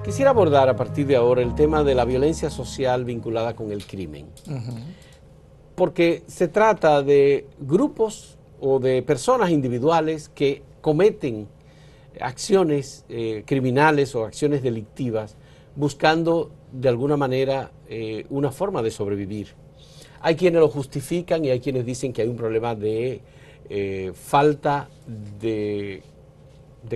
Quisiera abordar a partir de ahora el tema de la violencia social vinculada con el crimen. Porque se trata de grupos o de personas individuales que cometen acciones criminales o acciones delictivas buscando de alguna manera una forma de sobrevivir. Hay quienes lo justifican y hay quienes dicen que hay un problema de falta de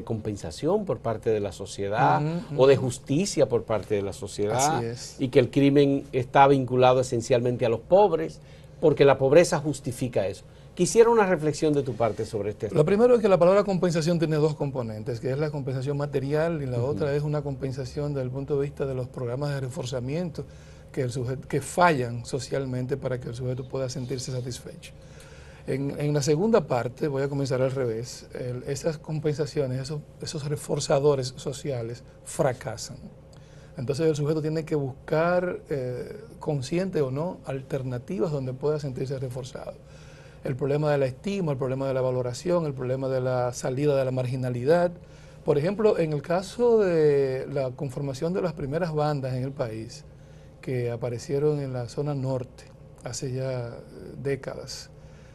compensación por parte de la sociedad o de justicia por parte de la sociedad y que el crimen está vinculado esencialmente a los pobres porque la pobreza justifica eso. Quisiera una reflexión de tu parte sobre este tema. Lo primero es que la palabra compensación tiene dos componentes, que es la compensación material y la otra es una compensación desde el punto de vista de los programas de reforzamiento que fallan socialmente para que el sujeto pueda sentirse satisfecho. En la segunda parte, voy a comenzar al revés, esas compensaciones, esos reforzadores sociales fracasan. Entonces el sujeto tiene que buscar, consciente o no, alternativas donde pueda sentirse reforzado. El problema de la estima, el problema de la valoración, el problema de la salida de la marginalidad. Por ejemplo, en el caso de la conformación de las primeras bandas en el país, que aparecieron en la zona norte hace ya décadas,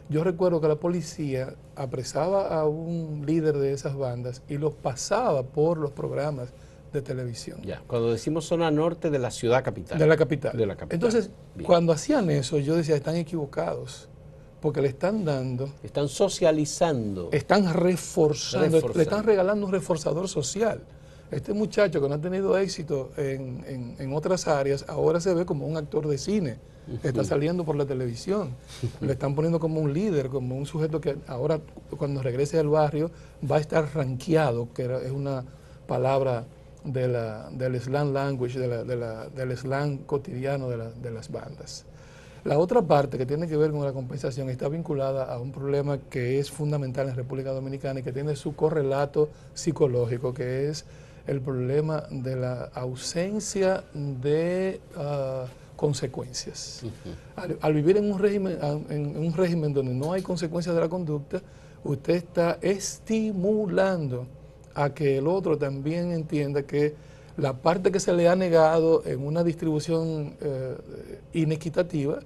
yo recuerdo que la policía apresaba a un líder de esas bandas y los pasaba por los programas de televisión. Ya, cuando decimos zona norte de la ciudad capital. De la capital. De la capital. Entonces, cuando hacían eso, yo decía, están equivocados, porque le están dando... Están socializando. Están reforzando, le están regalando un reforzador social. Este muchacho que no ha tenido éxito en otras áreas, ahora se ve como un actor de cine. Está saliendo por la televisión. Le están poniendo como un líder, como un sujeto que ahora, cuando regrese al barrio, va a estar rankeado, que es una palabra del slang language, del slang cotidiano de las bandas. La otra parte que tiene que ver con la compensación está vinculada a un problema que es fundamental en República Dominicana y que tiene su correlato psicológico, que es el problema de la ausencia de consecuencias. Al vivir en un régimen donde no hay consecuencias de la conducta, usted está estimulando a que el otro también entienda que la parte que se le ha negado en una distribución inequitativa,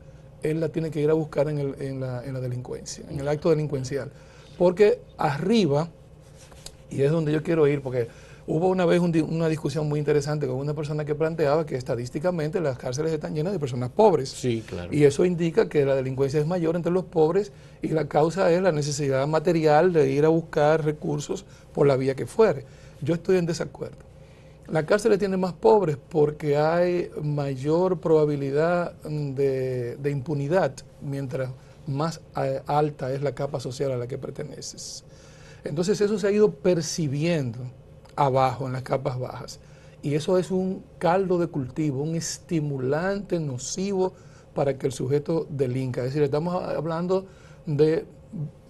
él la tiene que ir a buscar en la delincuencia, en el acto delincuencial. Porque arriba, y es donde yo quiero ir, porque hubo una vez una discusión muy interesante con una persona que planteaba que estadísticamente las cárceles están llenas de personas pobres. Sí, claro. Y eso indica que la delincuencia es mayor entre los pobres y la causa es la necesidad material de ir a buscar recursos por la vía que fuere. Yo estoy en desacuerdo. Las cárceles tienen más pobres porque hay mayor probabilidad de impunidad, mientras más alta es la capa social a la que perteneces. Entonces eso se ha ido percibiendo abajo, en las capas bajas. Y eso es un caldo de cultivo, un estimulante nocivo para que el sujeto delinca. Es decir, estamos hablando de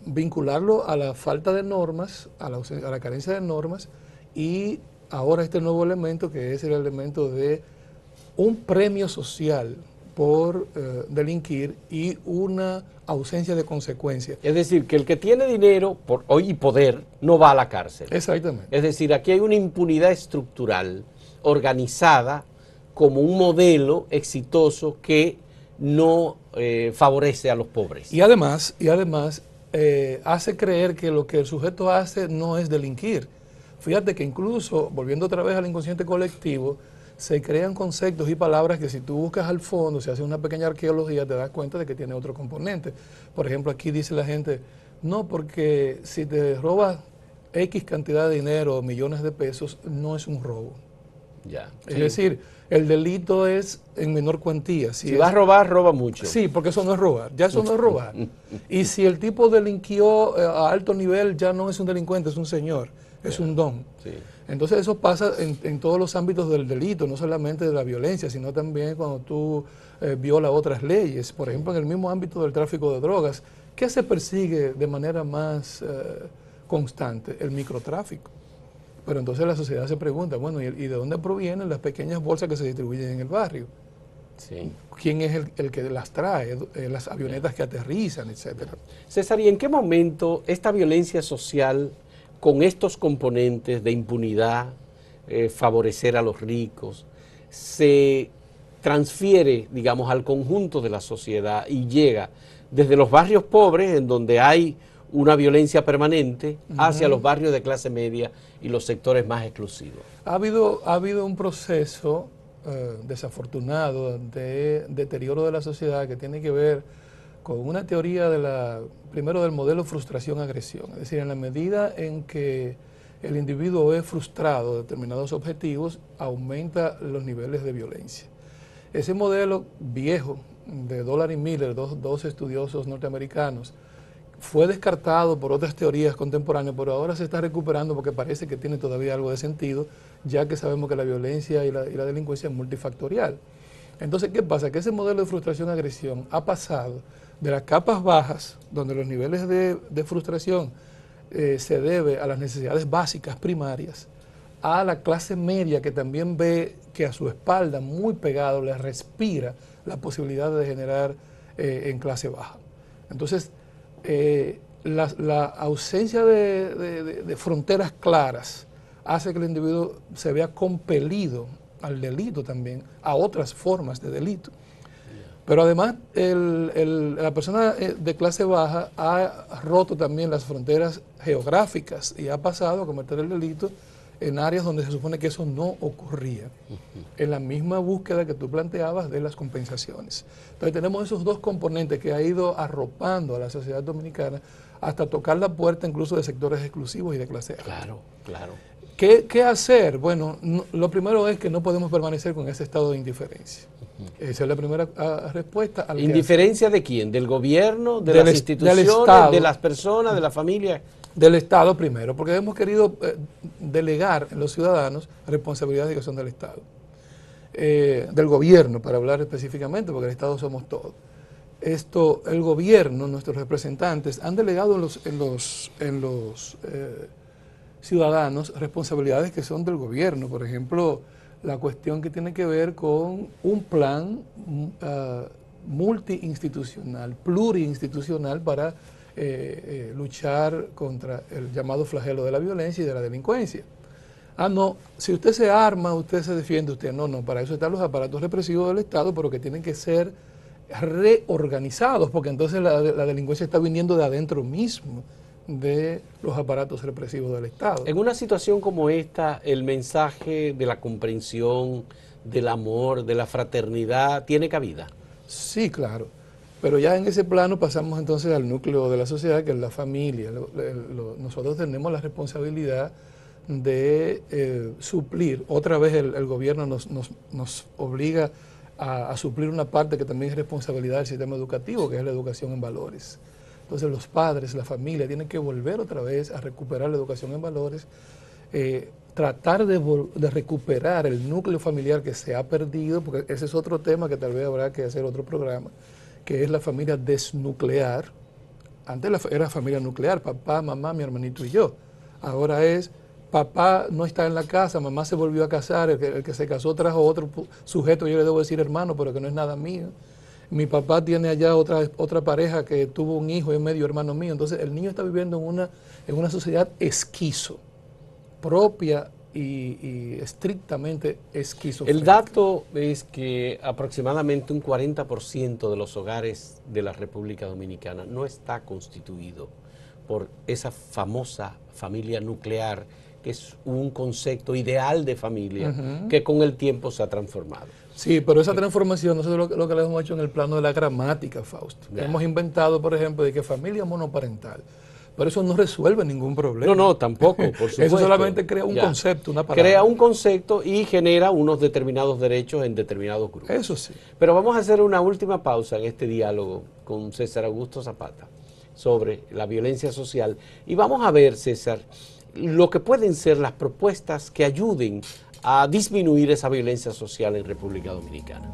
vincularlo a la falta de normas, a la carencia de normas, y ahora este nuevo elemento que es el elemento de un premio social por delinquir y una ausencia de consecuencias. Es decir, que el que tiene dinero y poder no va a la cárcel. Exactamente. Es decir, aquí hay una impunidad estructural organizada como un modelo exitoso que no favorece a los pobres. Y además hace creer que lo que el sujeto hace no es delinquir. Fíjate que incluso, volviendo otra vez al inconsciente colectivo, se crean conceptos y palabras que si tú buscas al fondo, si haces una pequeña arqueología, te das cuenta de que tiene otro componente. Por ejemplo, aquí dice la gente, no, porque si te robas X cantidad de dinero o millones de pesos, no es un robo. Ya, es decir, el delito es en menor cuantía. Si vas a robar, roba mucho. Sí, porque eso no es robar, ya eso no es robar. Y si el tipo delinquió a alto nivel, ya no es un delincuente, es un señor, es un don. Sí. Entonces eso pasa en todos los ámbitos del delito, no solamente de la violencia, sino también cuando tú violas otras leyes. Por ejemplo, en el mismo ámbito del tráfico de drogas, ¿qué se persigue de manera más constante? El microtráfico. Pero entonces la sociedad se pregunta, bueno, ¿y de dónde provienen las pequeñas bolsas que se distribuyen en el barrio? Sí. ¿Quién es el que las trae? Las avionetas que aterrizan, etcétera. César, ¿y en qué momento esta violencia social con estos componentes de impunidad, favorecer a los ricos, se transfiere, digamos, al conjunto de la sociedad y llega desde los barrios pobres, en donde hay una violencia permanente, hacia los barrios de clase media y los sectores más exclusivos. Ha habido un proceso desafortunado de deterioro de la sociedad que tiene que ver con una teoría primero del modelo frustración-agresión. Es decir, en la medida en que el individuo es frustrado de determinados objetivos, aumenta los niveles de violencia. Ese modelo viejo de Dollar y Miller, dos estudiosos norteamericanos, fue descartado por otras teorías contemporáneas, pero ahora se está recuperando porque parece que tiene todavía algo de sentido, ya que sabemos que la violencia y la delincuencia es multifactorial. Entonces, ¿qué pasa? Que ese modelo de frustración-agresión ha pasado de las capas bajas, donde los niveles de frustración se debe a las necesidades básicas primarias, a la clase media, que también ve que a su espalda, muy pegado, le respira la posibilidad de degenerar en clase baja. Entonces, la ausencia de fronteras claras hace que el individuo se vea compelido al delito también, a otras formas de delito. Pero además, la persona de clase baja ha roto también las fronteras geográficas y ha pasado a cometer el delito en áreas donde se supone que eso no ocurría, en la misma búsqueda que tú planteabas de las compensaciones. Entonces tenemos esos dos componentes que ha ido arropando a la sociedad dominicana hasta tocar la puerta incluso de sectores exclusivos y de clase alta. Claro, claro. ¿Qué hacer? Bueno, lo primero es que no podemos permanecer con ese estado de indiferencia. Esa es la primera respuesta. ¿Indiferencia de quién? ¿Del gobierno? ¿De las instituciones? ¿De las personas? ¿De la familia? Del Estado primero, porque hemos querido delegar en los ciudadanos responsabilidades que son del Estado. Del gobierno, para hablar específicamente, porque el Estado somos todos. El gobierno, nuestros representantes, han delegado en los ciudadanos responsabilidades que son del gobierno. Por ejemplo, la cuestión que tiene que ver con un plan multiinstitucional, pluriinstitucional para luchar contra el llamado flagelo de la violencia y de la delincuencia. Ah, no, si usted se arma, usted se defiende, usted no, para eso están los aparatos represivos del Estado, pero que tienen que ser reorganizados, porque entonces la delincuencia está viniendo de adentro mismo de los aparatos represivos del Estado. En una situación como esta, el mensaje de la comprensión, del amor, de la fraternidad, ¿tiene cabida? Sí, claro. Pero ya en ese plano pasamos entonces al núcleo de la sociedad, que es la familia. Nosotros tenemos la responsabilidad de suplir. Otra vez el gobierno nos obliga a suplir una parte que también es responsabilidad del sistema educativo, que es la educación en valores. Entonces los padres, la familia, tienen que volver otra vez a recuperar la educación en valores, tratar de recuperar el núcleo familiar que se ha perdido, porque ese es otro tema que tal vez habrá que hacer otro programa, que es la familia desnuclear. Antes era familia nuclear, papá, mamá, mi hermanito y yo. Ahora es, papá no está en la casa, mamá se volvió a casar, el que se casó trajo otro sujeto, yo le debo decir hermano, pero que no es nada mío. Mi papá tiene allá otra pareja que tuvo un hijo y es medio hermano mío. Entonces el niño está viviendo en una sociedad esquizo, propia y estrictamente esquizofrénica. El dato es que aproximadamente un 40% de los hogares de la República Dominicana no está constituido por esa famosa familia nuclear, que es un concepto ideal de familia que con el tiempo se ha transformado. Sí, pero esa transformación, nosotros lo que le hemos hecho en el plano de la gramática, Fausto. Yeah. Hemos inventado, por ejemplo, de que familia monoparental. Pero eso no resuelve ningún problema. No, tampoco, por supuesto. Eso solamente crea un concepto, una palabra. Crea un concepto y genera unos determinados derechos en determinados grupos. Eso sí. Pero vamos a hacer una última pausa en este diálogo con César Augusto Zapata sobre la violencia social. Y vamos a ver, César, lo que pueden ser las propuestas que ayuden a disminuir esa violencia social en República Dominicana.